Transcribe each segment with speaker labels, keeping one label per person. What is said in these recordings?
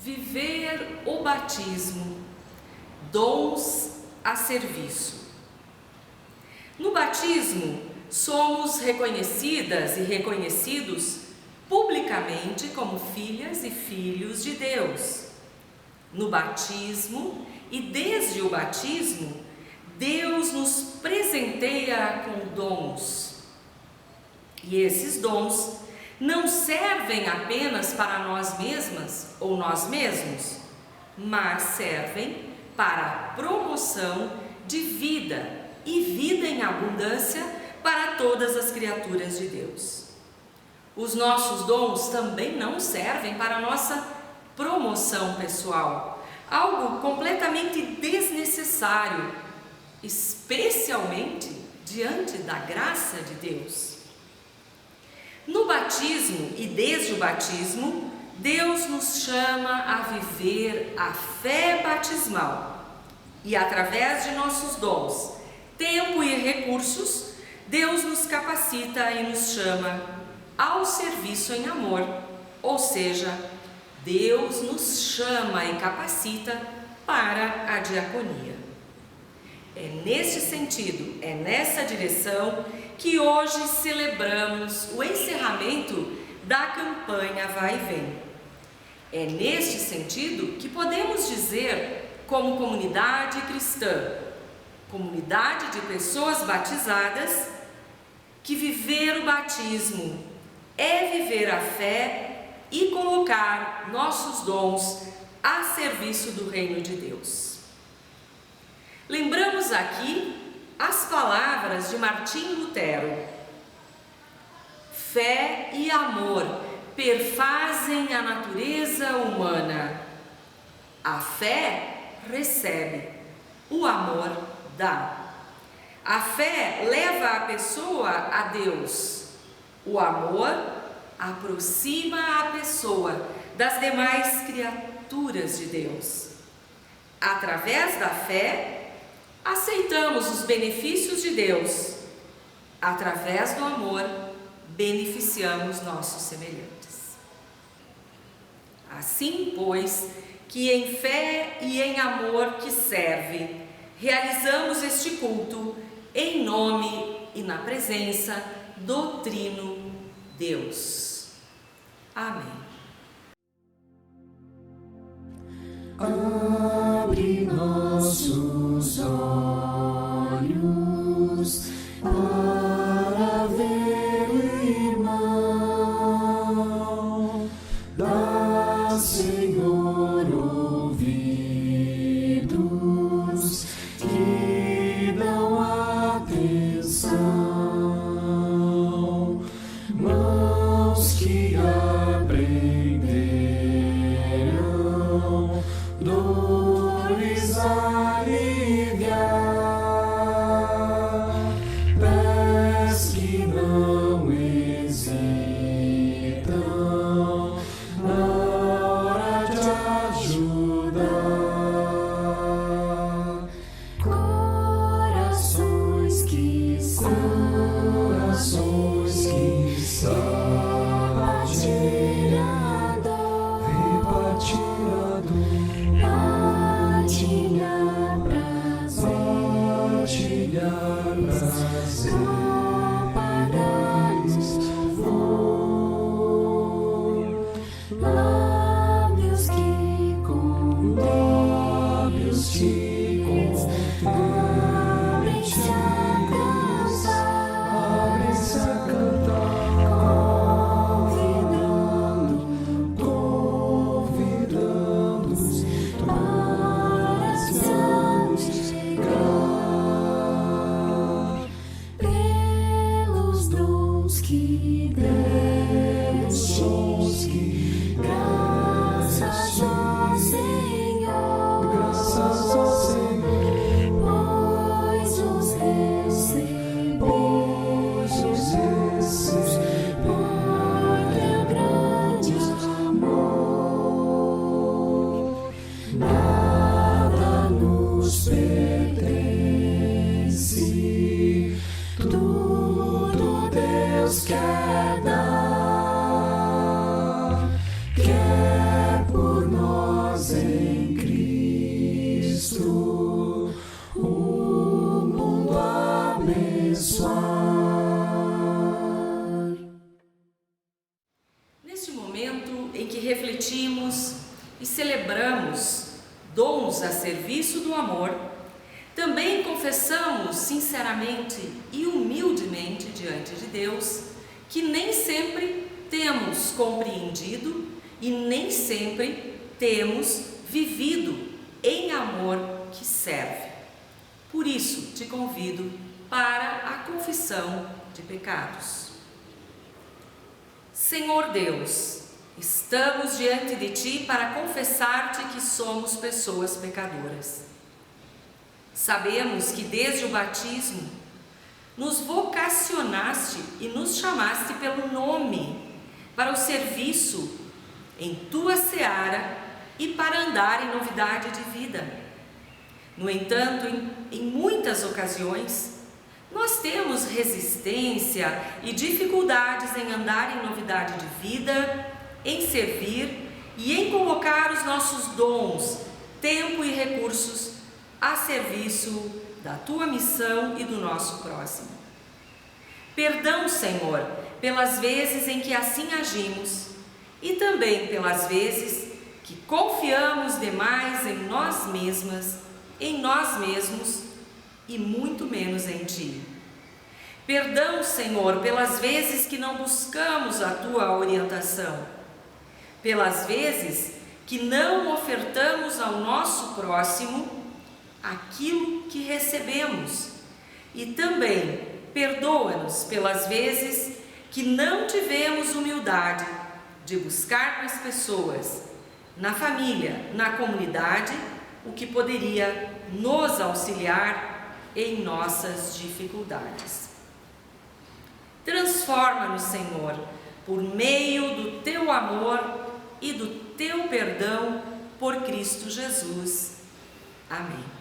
Speaker 1: Viver o batismo, dons a serviço. No batismo, somos reconhecidas e reconhecidos publicamente como filhas e filhos de Deus. No batismo e desde o batismo, Deus nos presenteia com dons. E esses dons não servem apenas para nós mesmas ou nós mesmos, mas servem para a promoção de vida e vida em abundância para todas as criaturas de Deus. Os nossos dons também não servem para a nossa promoção pessoal, algo completamente desnecessário, especialmente diante da graça de Deus. No batismo e desde o batismo, Deus nos chama a viver a fé batismal e através de nossos dons, tempo e recursos, Deus nos capacita e nos chama ao serviço em amor, ou seja, Deus nos chama e capacita para a diaconia. É neste sentido, é nessa direção que hoje celebramos o encerramento da campanha Vai e Vem. É neste sentido que podemos dizer, como comunidade cristã, comunidade de pessoas batizadas, que viver o batismo é viver a fé e colocar nossos dons a serviço do reino de Deus. Lembramos aqui as palavras de Martim Lutero: fé e amor perfazem a natureza humana. A fé recebe, o amor dá. A fé leva a pessoa a Deus. O amor aproxima a pessoa das demais criaturas de Deus. Através da fé, aceitamos os benefícios de Deus. Através do amor, beneficiamos nossos semelhantes. Assim, pois, que em fé e em amor que serve, realizamos este culto em nome e na presença do Trino Deus. Amém.
Speaker 2: Abre nossos olhos para ver o irmão, dá, Senhor, ouvidos que dão atenção, mãos que aprenderam dores aliviar, pés que não hesitam na hora de ajudar, corações que partilhar prazer, compararmos louvor, lábios que abrem-se a cantar, convidando-os para santificar, pelos dons que demos, graças ao Senhor, pois os recebemos. Deus quer dar, quer por nós em Cristo o mundo abençoar.
Speaker 1: Neste momento em que refletimos e celebramos dons a serviço do amor, também confessamos sinceramente e humildemente diante de Deus que nem sempre temos compreendido e nem sempre temos vivido em amor que serve. Por isso, te convido para a confissão de pecados. Senhor Deus, estamos diante de Ti para confessar-te que somos pessoas pecadoras. Sabemos que desde o batismo nos vocacionaste e nos chamaste pelo nome para o serviço em Tua seara e para andar em novidade de vida. No entanto, em muitas ocasiões, nós temos resistência e dificuldades em andar em novidade de vida, em servir e em colocar os nossos dons, tempo e recursos a serviço da Tua missão e do nosso próximo. Perdão, Senhor, pelas vezes em que assim agimos e também pelas vezes que confiamos demais em nós mesmas, em nós mesmos e muito menos em Ti. Perdão, Senhor, pelas vezes que não buscamos a Tua orientação, pelas vezes que não ofertamos ao nosso próximo aquilo que recebemos, e também perdoa-nos pelas vezes que não tivemos humildade de buscar nas pessoas, na família, na comunidade, o que poderia nos auxiliar em nossas dificuldades. Transforma-nos, Senhor, por meio do Teu amor e do Teu perdão por Cristo Jesus. Amém.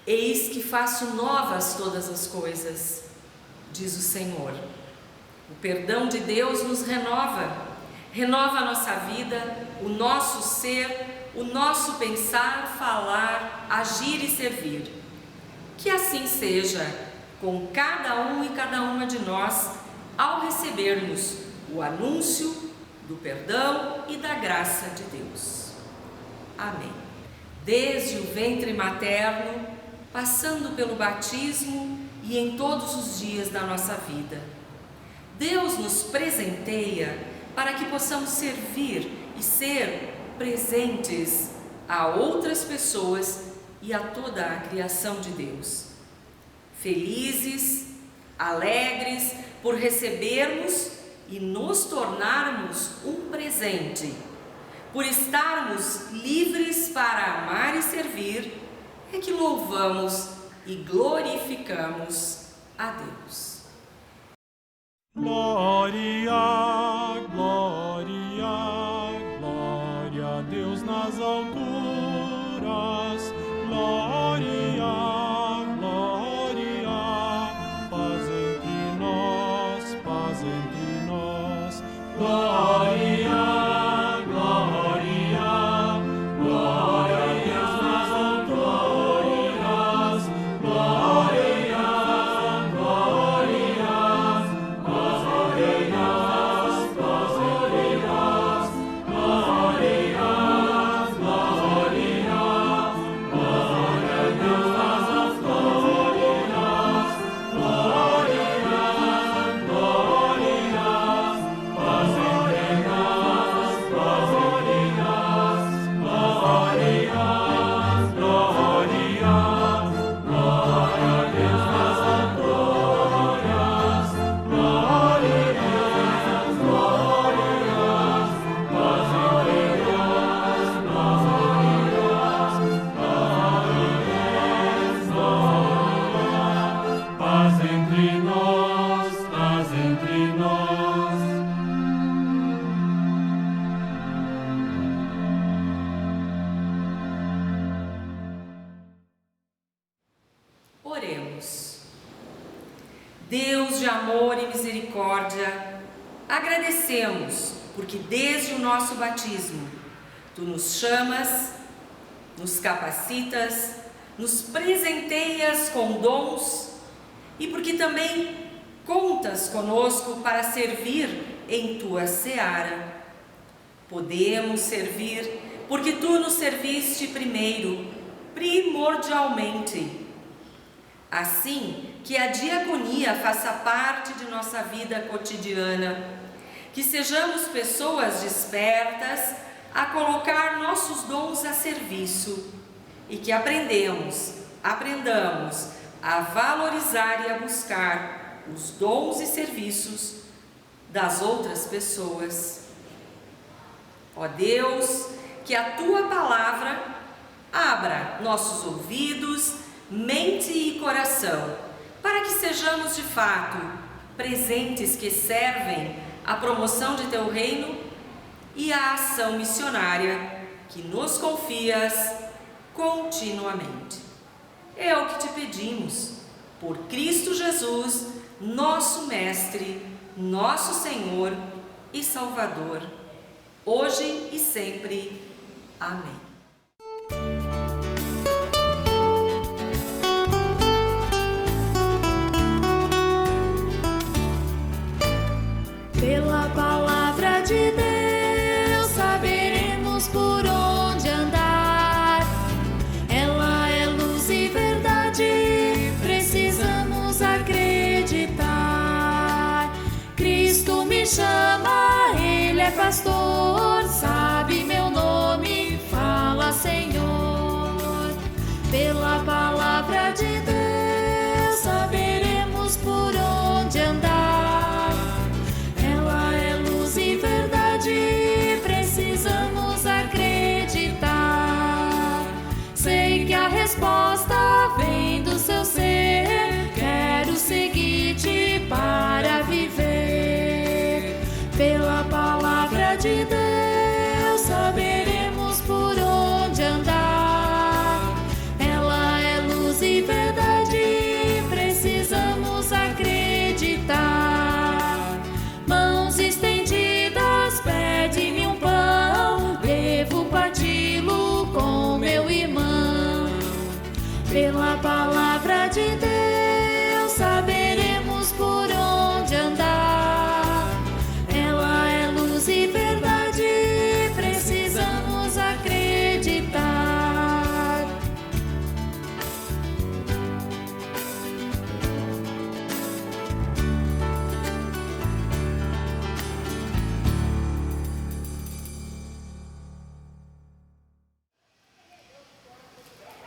Speaker 1: Eis que faço novas todas as coisas, diz o Senhor. O perdão de Deus nos renova a nossa vida, o nosso ser, o nosso pensar, falar, agir e servir. Que assim seja com cada um e cada uma de nós ao recebermos o anúncio do perdão e da graça de Deus. Amém. Desde o ventre materno, passando pelo batismo e em todos os dias da nossa vida, Deus nos presenteia para que possamos servir e ser presentes a outras pessoas e a toda a criação de Deus. Felizes, alegres por recebermos e nos tornarmos um presente, por estarmos livres para amar e servir, é que louvamos e glorificamos a Deus.
Speaker 3: Glória, glória, glória a Deus nas alturas. Glória, glória, paz entre nós, paz entre nós. Glória, glória, glória a Deus nas alturas. Glória, glória, paz entre nós, paz entre nós. Glória, glória, glória a Deus nas alturas. Glória, glória, paz entre nós, paz entre nós. Glória, glória, glória a Deus nas alturas. Glória, glória, paz entre nós, paz entre nós. Paz entre nós.
Speaker 1: Oremos. Deus de amor e misericórdia, agradecemos porque desde o nosso batismo Tu nos chamas, nos capacitas, nos presenteias com dons e porque também contas conosco para servir em Tua seara. Podemos servir porque Tu nos serviste primeiro, primordialmente. Assim, que a diaconia faça parte de nossa vida cotidiana, que sejamos pessoas despertas a colocar nossos dons a serviço e que aprendamos a valorizar e a buscar os dons e serviços das outras pessoas. Ó Deus, que a Tua palavra abra nossos ouvidos, mente e coração, para que sejamos de fato presentes que servem à promoção de Teu reino e à ação missionária que nos confias continuamente. É o que te pedimos, por Cristo Jesus, nosso Mestre, nosso Senhor e Salvador, hoje e sempre. Amém.
Speaker 2: Pela palavra de Deus saberemos por onde andar. Ela é luz e verdade, precisamos acreditar. Cristo me chama, Ele é pastor, sabe meu nome, fala Senhor. Pela palavra de Deus saberemos por onde andar. Ela é luz e verdade, precisamos acreditar. Sei que a resposta vem do seu ser, quero seguir-te para viver. Pela palavra de Deus saberemos por onde andar. Ela é luz e verdade, precisamos acreditar. Mãos estendidas, pede-me um pão, devo parti-lo com meu irmão. Pela palavra de Deus saberemos por onde andar. Ela é luz e verdade, precisamos acreditar.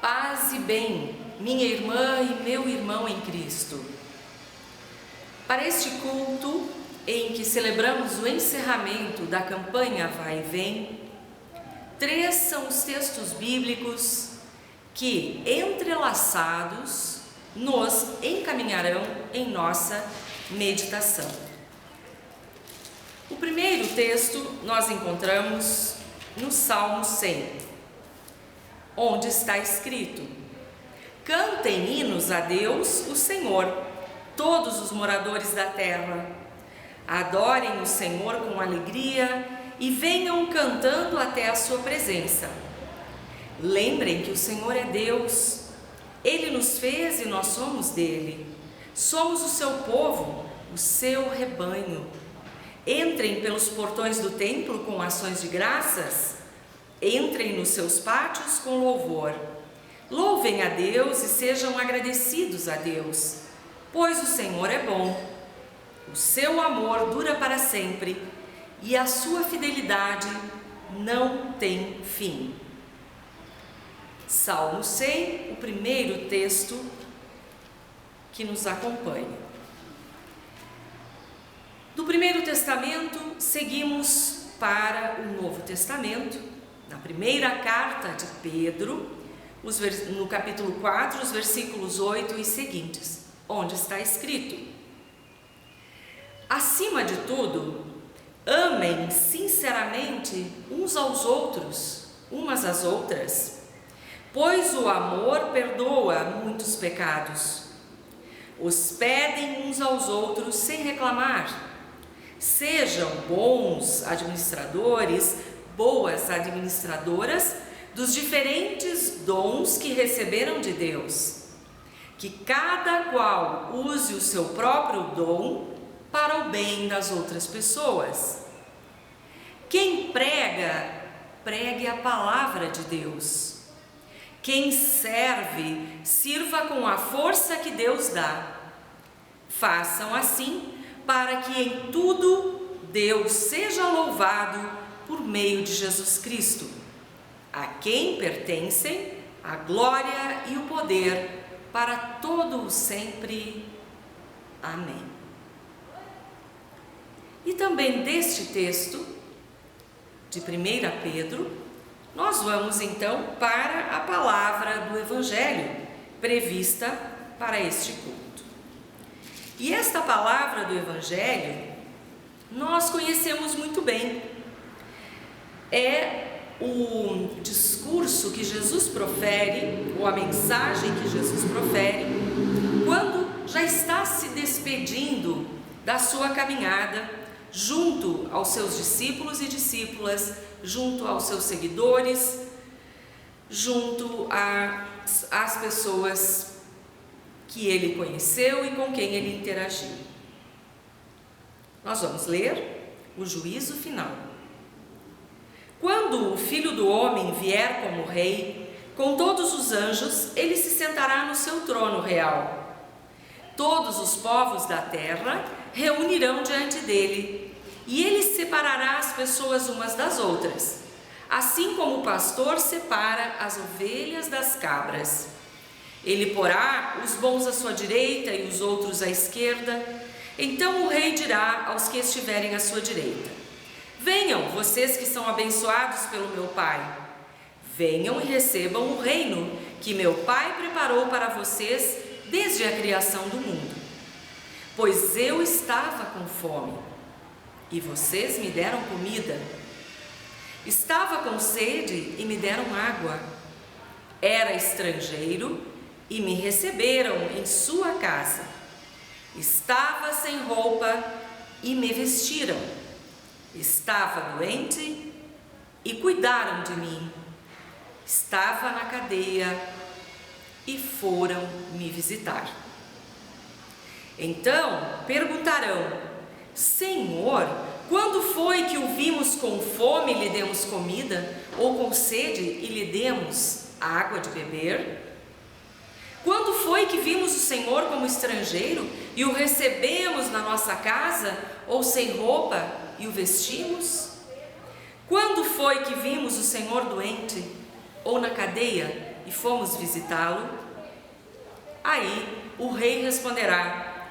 Speaker 1: Paz e bem, minha irmã e meu irmão em Cristo. Para este culto, em que celebramos o encerramento da campanha Vai e Vem, 3 são os textos bíblicos que, entrelaçados, nos encaminharão em nossa meditação. O primeiro texto nós encontramos no Salmo 100, onde está escrito: Cantem hinos a Deus, o Senhor, todos os moradores da terra. Adorem o Senhor com alegria e venham cantando até a sua presença. Lembrem que o Senhor é Deus. Ele nos fez e nós somos dele. Somos o seu povo, o seu rebanho. Entrem pelos portões do templo com ações de graças. Entrem nos seus pátios com louvor. Louvem a Deus e sejam agradecidos a Deus, pois o Senhor é bom. O seu amor dura para sempre e a sua fidelidade não tem fim. Salmo 100, o primeiro texto que nos acompanha. Do Primeiro Testamento, seguimos para o Novo Testamento, na primeira carta de Pedro, no capítulo 4, os versículos 8 e seguintes, onde está escrito: Acima de tudo, amem sinceramente uns aos outros, umas às outras, pois o amor perdoa muitos pecados. Hospedem uns aos outros sem reclamar. Sejam bons administradores, boas administradoras dos diferentes dons que receberam de Deus. Que cada qual use o seu próprio dom para o bem das outras pessoas. Quem prega, pregue a palavra de Deus. Quem serve, sirva com a força que Deus dá. Façam assim para que em tudo Deus seja louvado por meio de Jesus Cristo, a quem pertencem a glória e o poder para todo o sempre. Amém. E também deste texto, de 1 Pedro, nós vamos então para a palavra do Evangelho prevista para este culto. E esta palavra do Evangelho nós conhecemos muito bem. É o discurso que Jesus profere, ou a mensagem que Jesus profere, quando já está se despedindo da sua caminhada, junto aos seus discípulos e discípulas, junto aos seus seguidores, junto às pessoas que ele conheceu e com quem ele interagiu. Nós vamos ler o juízo final. Quando o Filho do Homem vier como rei, com todos os anjos, ele se sentará no seu trono real. Todos os povos da terra reunirão diante dele, e ele separará as pessoas umas das outras, assim como o pastor separa as ovelhas das cabras. Ele porá os bons à sua direita e os outros à esquerda. Então o rei dirá aos que estiverem à sua direita: Venham, vocês que são abençoados pelo meu Pai. Venham e recebam o reino que meu Pai preparou para vocês desde a criação do mundo. Pois eu estava com fome, e vocês me deram comida. Estava com sede e me deram água. Era estrangeiro e me receberam em sua casa. Estava sem roupa e me vestiram. Estava doente e cuidaram de mim. Estava na cadeia e foram me visitar. Então perguntarão: Senhor, quando foi que o vimos com fome e lhe demos comida, ou com sede e lhe demos água de beber? Quando foi que vimos o Senhor como estrangeiro e o recebemos na nossa casa, ou sem roupa e o vestimos? Quando foi que vimos o Senhor doente ou na cadeia e fomos visitá-lo? Aí o rei responderá: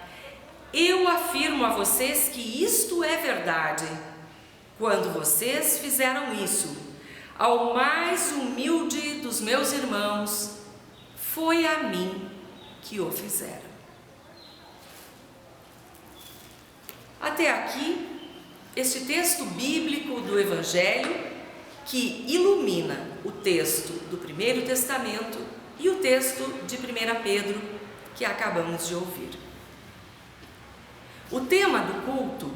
Speaker 1: Eu afirmo a vocês que isto é verdade. Quando vocês fizeram isso ao mais humilde dos meus irmãos, foi a mim que o fizeram. Até aqui, este texto bíblico do Evangelho que ilumina o texto do Primeiro Testamento e o texto de 1 Pedro que acabamos de ouvir. O tema do culto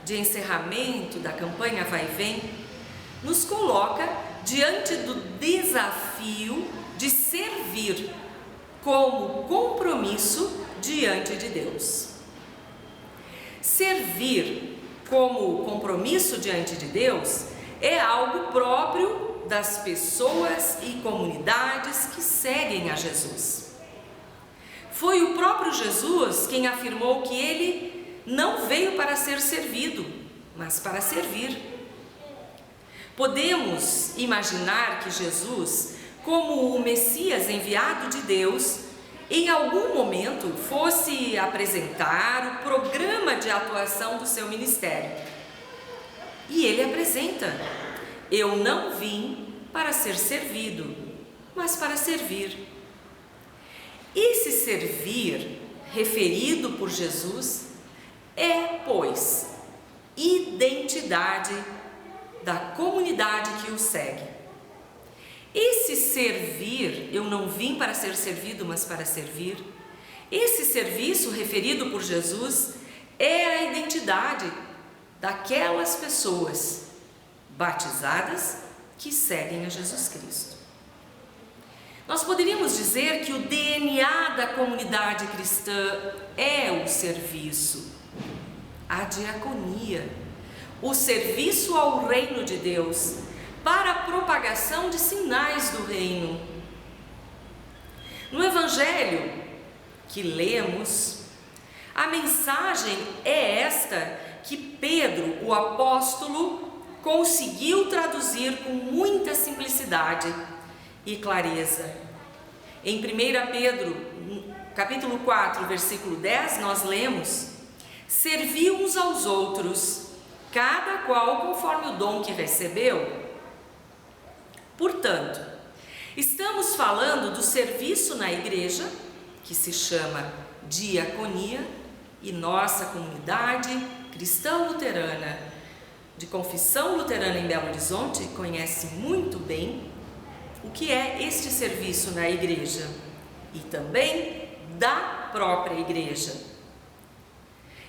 Speaker 1: de encerramento da campanha Vai e Vem nos coloca diante do desafio de servir como compromisso diante de Deus. Servir como compromisso diante de Deus é algo próprio das pessoas e comunidades que seguem a Jesus. Foi o próprio Jesus quem afirmou que ele não veio para ser servido, mas para servir. Podemos imaginar que Jesus, como o Messias enviado de Deus, em algum momento fosse apresentar o programa de atuação do seu ministério. E ele apresenta: eu não vim para ser servido, mas para servir. Esse servir, referido por Jesus, é, pois, identidade da comunidade que o segue. Esse servir, eu não vim para ser servido, mas para servir, esse serviço referido por Jesus é a identidade daquelas pessoas batizadas que seguem a Jesus Cristo. Nós poderíamos dizer que o DNA da comunidade cristã é o serviço, a diaconia, o serviço ao reino de Deus, para a propagação de sinais do reino. No Evangelho que lemos, a mensagem é esta que Pedro, o apóstolo, conseguiu traduzir com muita simplicidade e clareza. Em 1 Pedro, capítulo 4, versículo 10, nós lemos: servi uns aos outros, cada qual conforme o dom que recebeu. Portanto, estamos falando do serviço na igreja, que se chama diaconia, e nossa comunidade cristã luterana, de confissão luterana em Belo Horizonte, conhece muito bem o que é este serviço na igreja e também da própria igreja.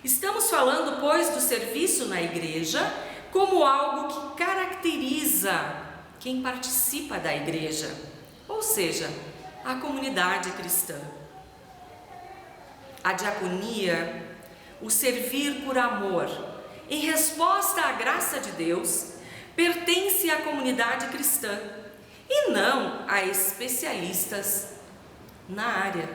Speaker 1: Estamos falando, pois, do serviço na igreja como algo que caracteriza quem participa da igreja, ou seja, a comunidade cristã. A diaconia, o servir por amor, em resposta à graça de Deus, pertence à comunidade cristã e não a especialistas na área.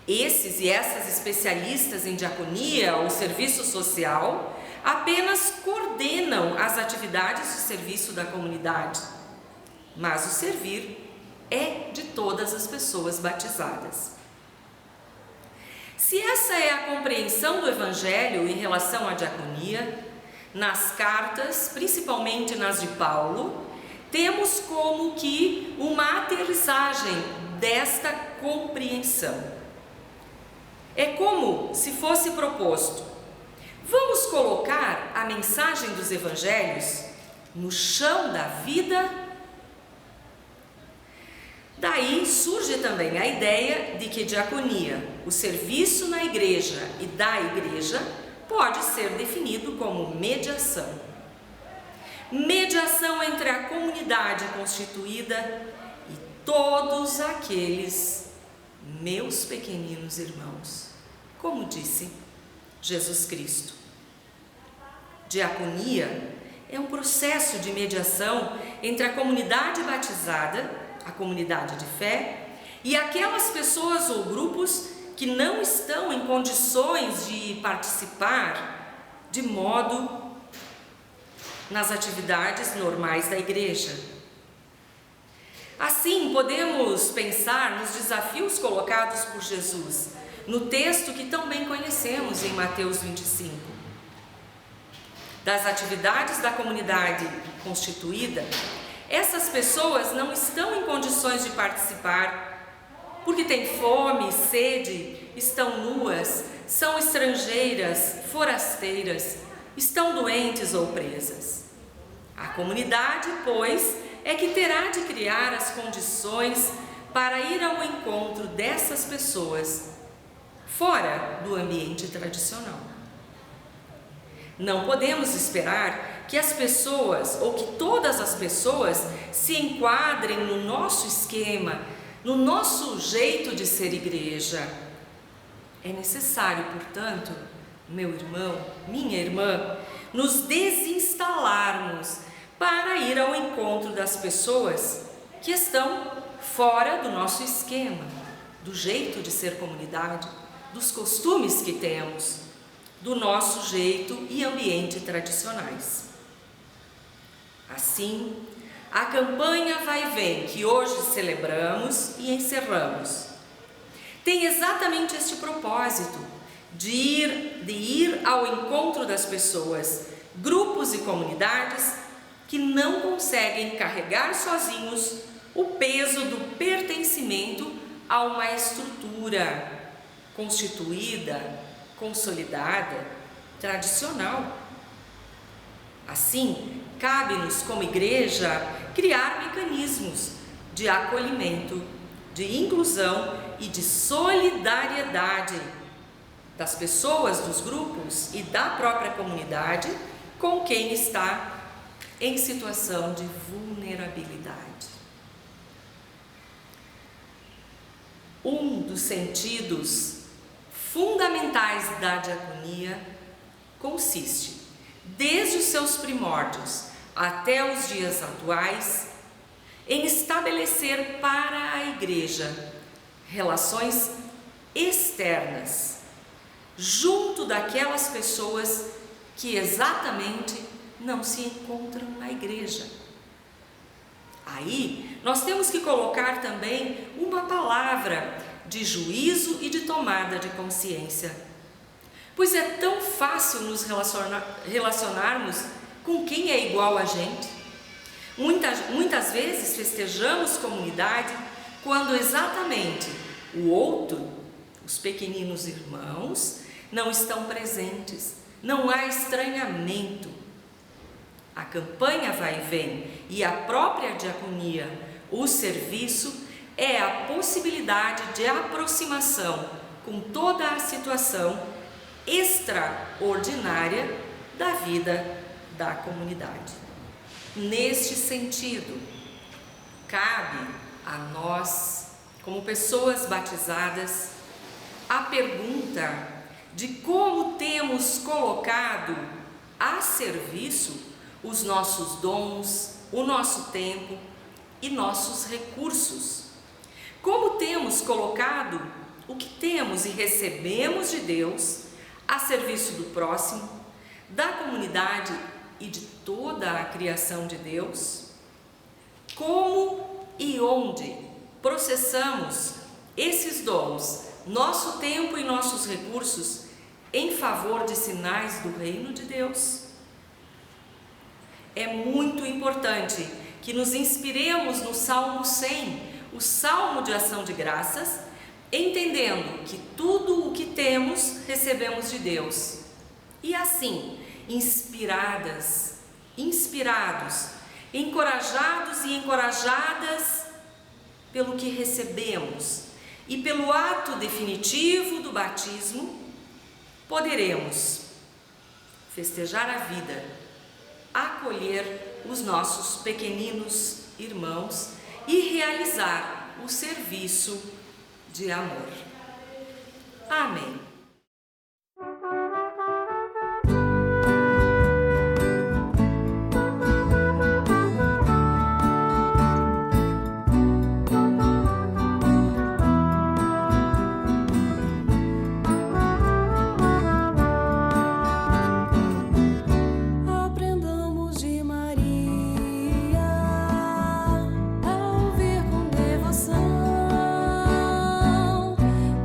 Speaker 1: Esses e essas especialistas em diaconia ou serviço social apenas coordenam as atividades de serviço da comunidade, mas o servir é de todas as pessoas batizadas. Se essa é a compreensão do Evangelho em relação à diaconia, nas cartas, principalmente nas de Paulo, temos como que uma aterrissagem desta compreensão. É como se fosse proposto: vamos colocar a mensagem dos evangelhos no chão da vida? Daí surge também a ideia de que diaconia, o serviço na igreja e da igreja, pode ser definido como mediação. Mediação entre a comunidade constituída e todos aqueles meus pequeninos irmãos, como disse Jesus Cristo. Diaconia é um processo de mediação entre a comunidade batizada, a comunidade de fé, e aquelas pessoas ou grupos que não estão em condições de participar de modo nas atividades normais da igreja. Assim, podemos pensar nos desafios colocados por Jesus no texto que tão bem conhecemos em Mateus 25. Das atividades da comunidade constituída, essas pessoas não estão em condições de participar porque têm fome e sede, estão nuas, são estrangeiras, forasteiras, estão doentes ou presas. A comunidade, pois, é que terá de criar as condições para ir ao encontro dessas pessoas, fora do ambiente tradicional. Não podemos esperar que as pessoas, ou que todas as pessoas, se enquadrem no nosso esquema, no nosso jeito de ser igreja. É necessário, portanto, meu irmão, minha irmã, nos desinstalarmos para ir ao encontro das pessoas que estão fora do nosso esquema, do jeito de ser comunidade, dos costumes que temos, do nosso jeito e ambiente tradicionais. Assim, a campanha Vai e Vem, que hoje celebramos e encerramos, tem exatamente este propósito de ir ao encontro das pessoas, grupos e comunidades que não conseguem carregar sozinhos o peso do pertencimento a uma estrutura constituída, consolidada, tradicional. Assim, cabe-nos como igreja criar mecanismos de acolhimento, de inclusão e de solidariedade das pessoas, dos grupos e da própria comunidade com quem está em situação de vulnerabilidade. Um dos sentidos fundamentais da diaconia consiste, desde os seus primórdios até os dias atuais, em estabelecer para a igreja relações externas, junto daquelas pessoas que exatamente não se encontram na igreja. Aí, nós temos que colocar também uma palavra de juízo e de tomada de consciência, pois é tão fácil nos relacionarmos com quem é igual a gente. Muitas vezes festejamos comunidade quando exatamente o outro, os pequeninos irmãos, não estão presentes, não há estranhamento. A campanha Vai e Vem e a própria diaconia, o serviço, é a possibilidade de aproximação com toda a situação extraordinária da vida da comunidade. Neste sentido, cabe a nós, como pessoas batizadas, a pergunta de como temos colocado a serviço os nossos dons, o nosso tempo e nossos recursos. Como temos colocado o que temos e recebemos de Deus a serviço do próximo, da comunidade e de toda a criação de Deus? Como e onde processamos esses dons, nosso tempo e nossos recursos em favor de sinais do reino de Deus? É muito importante que nos inspiremos no Salmo 100, o Salmo de ação de graças, entendendo que tudo o que temos, recebemos de Deus. E assim, inspirados, encorajados e encorajadas pelo que recebemos e pelo ato definitivo do batismo, poderemos festejar a vida, acolher os nossos pequeninos irmãos e realizar o serviço de amor. Amém.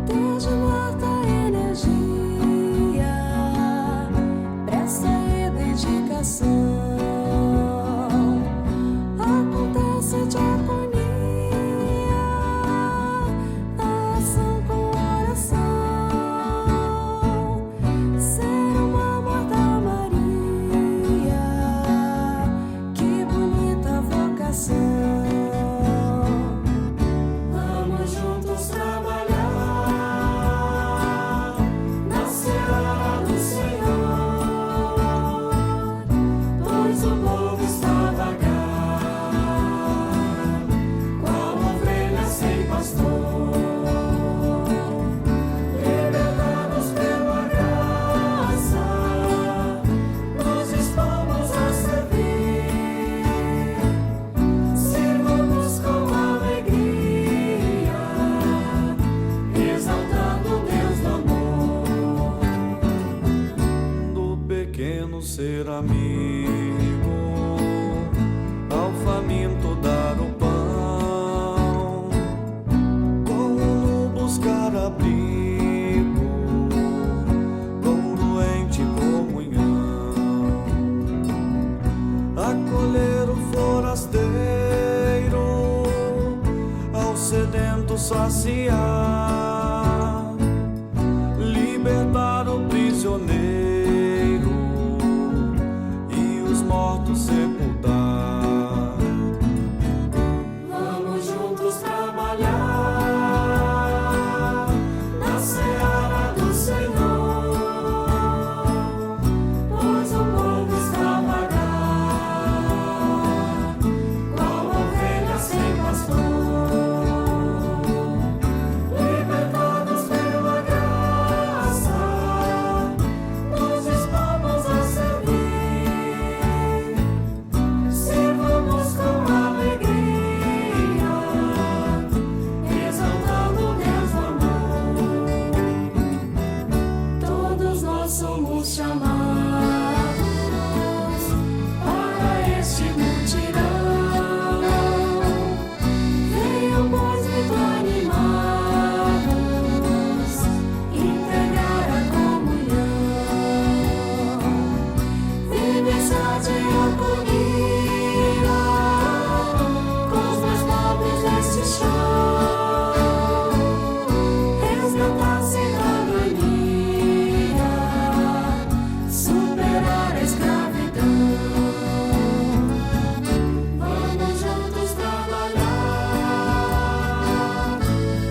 Speaker 2: Desde Marta e
Speaker 4: ser amigo, ao faminto dar o pão, como no buscar abrigo, com o doente comunhão, acolher o forasteiro, ao sedento saciar, libertar o prisioneiro e os mortos sepultar.
Speaker 2: Vamos juntos trabalhar na seara do Senhor, pois o povo está vagar, qual ovelha sem pastor. Libertados pela graça, nos dispomos a servir. Sirvamos com alegria, exaltando Deus no amor. Todos nós somos chamados para este mutirão. Venham, pois, muito animados, integrar a comunhão. Felicidade e harmonia com os mais pobres deste chão. Resgatar a cidadania, superar a escravidão. Vamos juntos trabalhar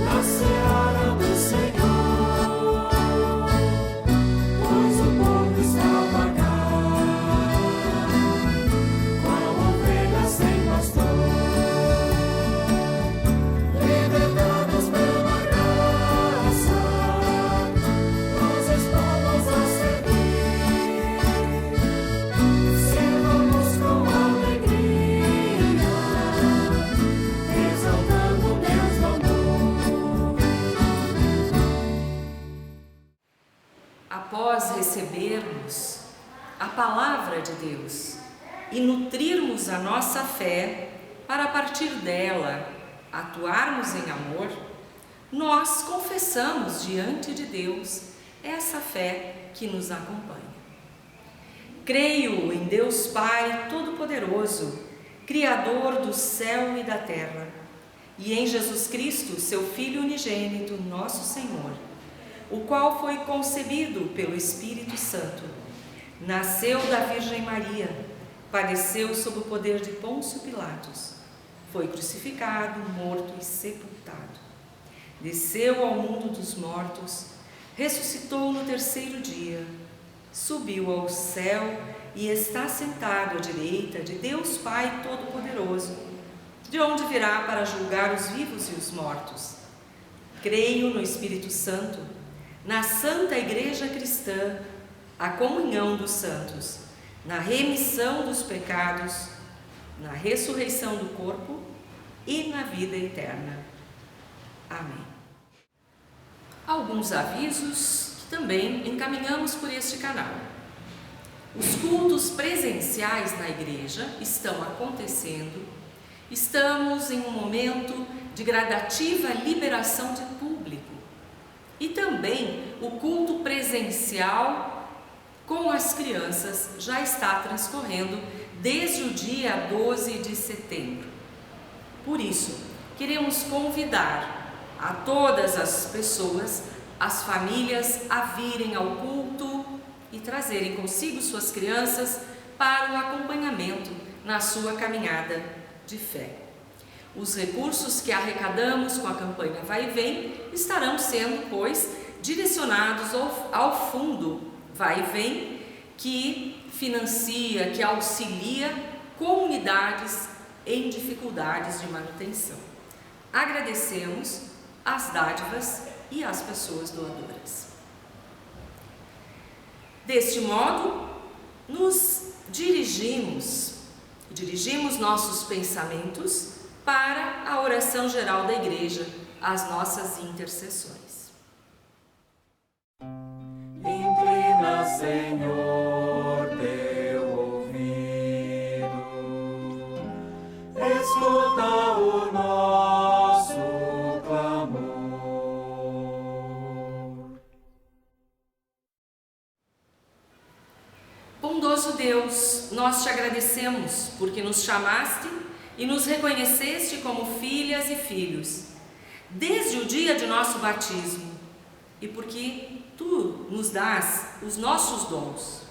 Speaker 2: na seara do Senhor, pois o povo está vagar, qual ovelha sem pastor. Libertados pela graça, nos dispomos a servir. Sirvamos com alegria, exaltando Deus no amor.
Speaker 1: Após recebermos a palavra de Deus e nutrirmos a nossa fé para a partir dela atuarmos em amor, nós confessamos diante de Deus essa fé que nos acompanha. Creio em Deus Pai Todo-Poderoso, Criador do céu e da terra, e em Jesus Cristo, seu Filho unigênito, nosso Senhor, o qual foi concebido pelo Espírito Santo, nasceu da Virgem Maria, padeceu sob o poder de Pôncio Pilatos, foi crucificado, morto e sepultado. Desceu ao mundo dos mortos, ressuscitou no terceiro dia, subiu ao céu e está sentado à direita de Deus Pai Todo-Poderoso, de onde virá para julgar os vivos e os mortos. Creio no Espírito Santo, na Santa Igreja Cristã, a comunhão dos santos, na remissão dos pecados, na ressurreição do corpo e na vida eterna. Amém. Alguns avisos que também encaminhamos por este canal. Os cultos presenciais na igreja estão acontecendo. Estamos em um momento de gradativa liberação de público. E também o culto presencial com as crianças já está transcorrendo desde o dia 12 de setembro. Por isso, queremos convidar a todas as pessoas, as famílias, a virem ao culto e trazerem consigo suas crianças para o acompanhamento na sua caminhada de fé. Os recursos que arrecadamos com a campanha Vai e Vem estarão sendo, pois, direcionados ao fundo Vai e Vem, que financia, que auxilia comunidades em dificuldades de manutenção. Agradecemos as dádivas e as pessoas doadoras. Deste modo, nos dirigimos nossos pensamentos para a oração geral da Igreja, as nossas intercessões.
Speaker 4: Inclina, Senhor Deus.
Speaker 1: Bondoso Deus, nós te agradecemos porque nos chamaste e nos reconheceste como filhas e filhos, desde o dia de nosso batismo, e porque tu nos dás os nossos dons.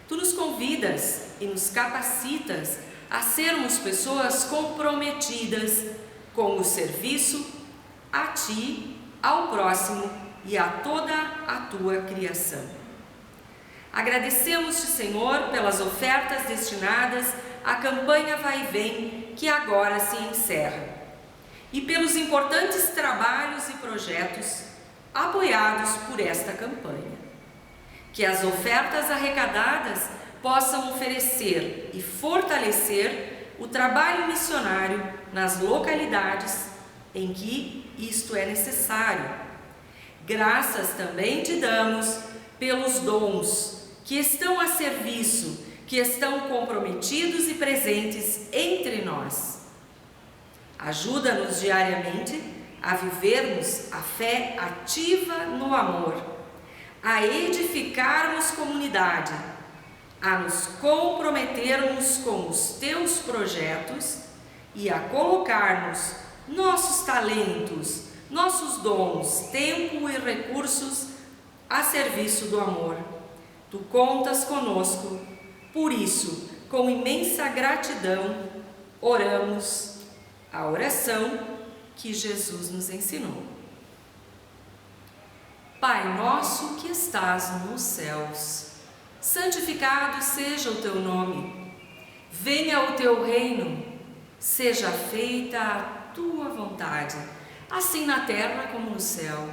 Speaker 1: Tu nos convidas e nos capacitas a sermos pessoas comprometidas com o serviço a ti, ao próximo e a toda a tua criação. Agradecemos-te, Senhor, pelas ofertas destinadas à campanha Vai e Vem, que agora se encerra, e pelos importantes trabalhos e projetos apoiados por esta campanha. Que as ofertas arrecadadas possam oferecer e fortalecer o trabalho missionário nas localidades em que isto é necessário. Graças também te damos pelos dons que estão a serviço, que estão comprometidos e presentes entre nós. Ajuda-nos diariamente a vivermos a fé ativa no amor, a edificarmos comunidade, a nos comprometermos com os teus projetos e a colocarmos nossos talentos, nossos dons, tempo e recursos a serviço do amor. Tu contas conosco, por isso, com imensa gratidão, oramos a oração que Jesus nos ensinou. Pai nosso que estás nos céus, santificado seja o teu nome. Venha o teu reino, seja feita a tua vontade, assim na terra como no céu.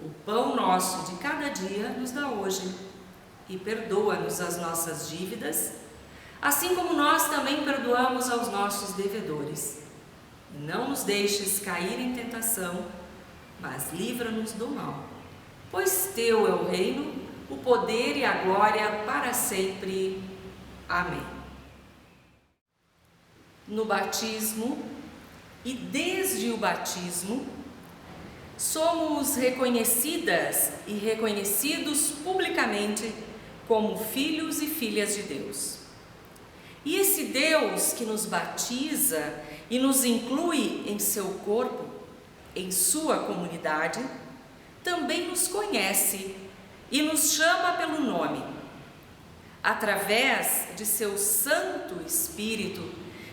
Speaker 1: O pão nosso de cada dia nos dá hoje. E perdoa-nos as nossas dívidas, assim como nós também perdoamos aos nossos devedores. E não nos deixes cair em tentação, mas livra-nos do mal. Pois teu é o reino, o poder e a glória para sempre. Amém. No batismo e desde o batismo, somos reconhecidas e reconhecidos publicamente como filhos e filhas de Deus. E esse Deus que nos batiza e nos inclui em seu corpo, em sua comunidade, também nos conhece e nos chama pelo nome. Através de seu Santo Espírito,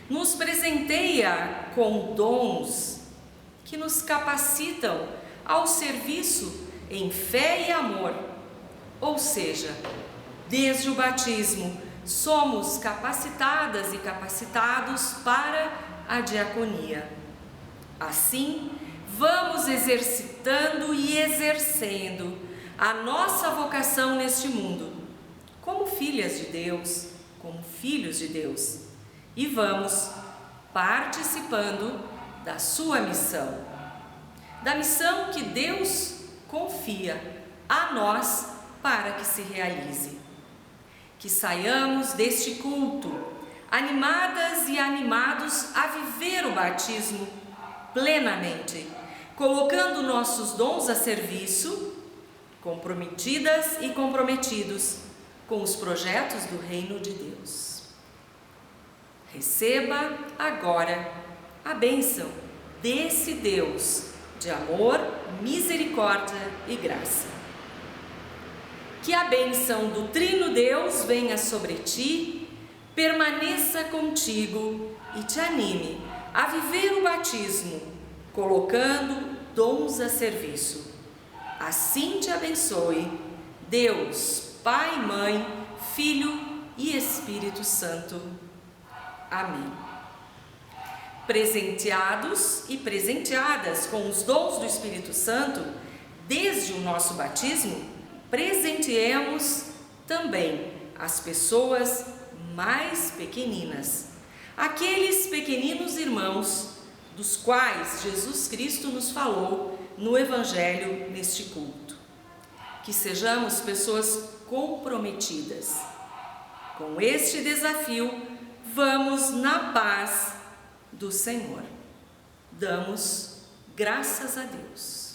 Speaker 1: nos presenteia com dons que nos capacitam ao serviço em fé e amor, ou seja, desde o batismo, somos capacitadas e capacitados para a diaconia. Assim, vamos exercitando e exercendo a nossa vocação neste mundo, como filhas de Deus, como filhos de Deus, e vamos participando da sua missão, da missão que Deus confia a nós para que se realize. Que saiamos deste culto animadas e animados a viver o batismo plenamente, colocando nossos dons a serviço, comprometidas e comprometidos com os projetos do Reino de Deus. Receba agora a bênção desse Deus de amor, misericórdia e graça. Que a bênção do Trino Deus venha sobre ti, permaneça contigo e te anime a viver o batismo, colocando dons a serviço. Assim te abençoe Deus, Pai, Mãe, Filho e Espírito Santo. Amém. Presenteados e presenteadas com os dons do Espírito Santo, desde o nosso batismo, presenteemos também as pessoas mais pequeninas, aqueles pequeninos irmãos dos quais Jesus Cristo nos falou no Evangelho neste culto. Que sejamos pessoas comprometidas. Com este desafio, vamos na paz do Senhor. Damos graças a Deus.